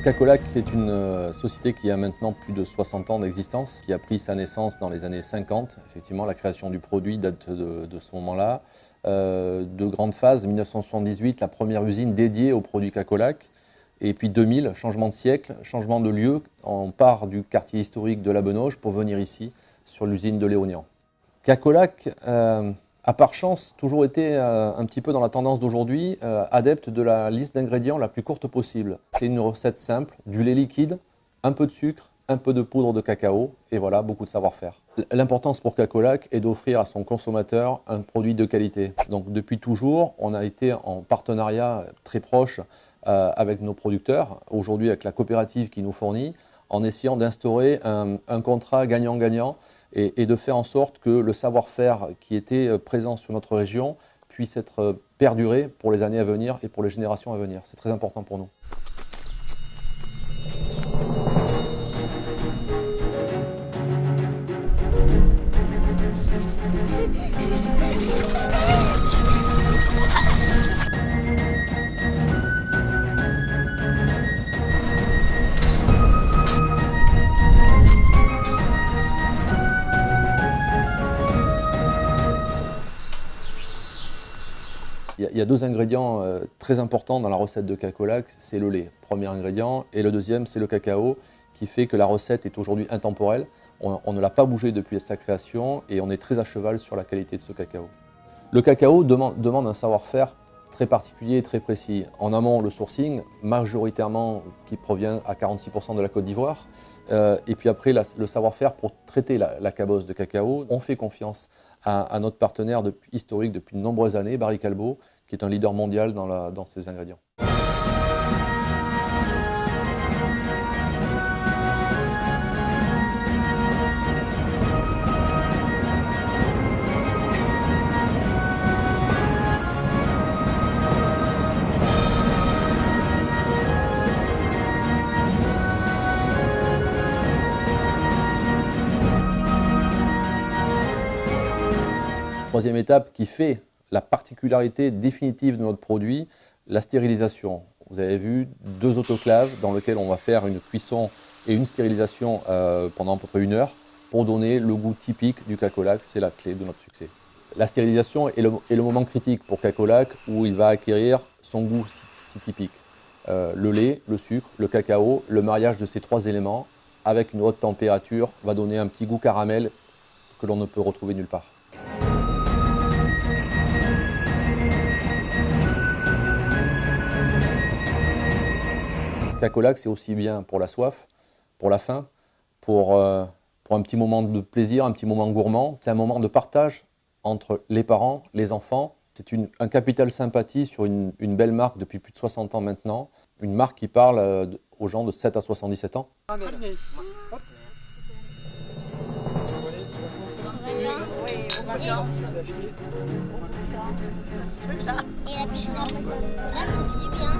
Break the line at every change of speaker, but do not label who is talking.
Cacolac est une société qui a maintenant plus de 60 ans d'existence, qui a pris sa naissance dans les années 50. Effectivement, la création du produit date de ce moment-là. De grandes phases, 1978, la première usine dédiée aux produits Cacolac. Et puis 2000, changement de siècle, changement de lieu. On part du quartier historique de la Benauge pour venir ici, sur l'usine de Léognan. Cacolac a par chance toujours été un petit peu dans la tendance d'aujourd'hui, adepte de la liste d'ingrédients la plus courte possible. C'est une recette simple, du lait liquide, un peu de sucre, un peu de poudre de cacao, et voilà, beaucoup de savoir-faire. L'importance pour Cacolac est d'offrir à son consommateur un produit de qualité. Donc depuis toujours, on a été en partenariat très proche avec nos producteurs, aujourd'hui avec la coopérative qui nous fournit, en essayant d'instaurer un contrat gagnant-gagnant et de faire en sorte que le savoir-faire qui était présent sur notre région puisse être perduré pour les années à venir et pour les générations à venir. C'est très important pour nous. Il y a deux ingrédients très importants dans la recette de Cacolac, c'est le lait, premier ingrédient, et le deuxième c'est le cacao, qui fait que la recette est aujourd'hui intemporelle. On ne l'a pas bougé depuis sa création et on est très à cheval sur la qualité de ce cacao. Le cacao demande un savoir-faire très particulier et très précis. En amont, le sourcing, majoritairement qui provient à 46% de la Côte d'Ivoire, et puis après le savoir-faire pour traiter la cabosse de cacao. On fait confiance à notre partenaire historique depuis de nombreuses années, Barry Callebaut, qui est un leader mondial dans ces ingrédients. Troisième étape qui fait la particularité définitive de notre produit, la stérilisation. Vous avez vu 2 autoclaves dans lesquelles on va faire une cuisson et une stérilisation pendant à peu près 1 heure pour donner le goût typique du Cacolac. C'est la clé de notre succès. La stérilisation est le moment critique pour Cacolac où il va acquérir son goût si typique. Le lait, le sucre, le cacao, le mariage de ces 3 éléments avec une haute température va donner un petit goût caramel que l'on ne peut retrouver nulle part. Cacolac, c'est aussi bien pour la soif, pour la faim, pour un petit moment de plaisir, un petit moment gourmand. C'est un moment de partage entre les parents, les enfants. C'est un capital sympathie sur une belle marque depuis plus de 60 ans maintenant. Une marque qui parle aux gens de 7 à 77 ans.
Et la biche de chocolat, ça fait du bien.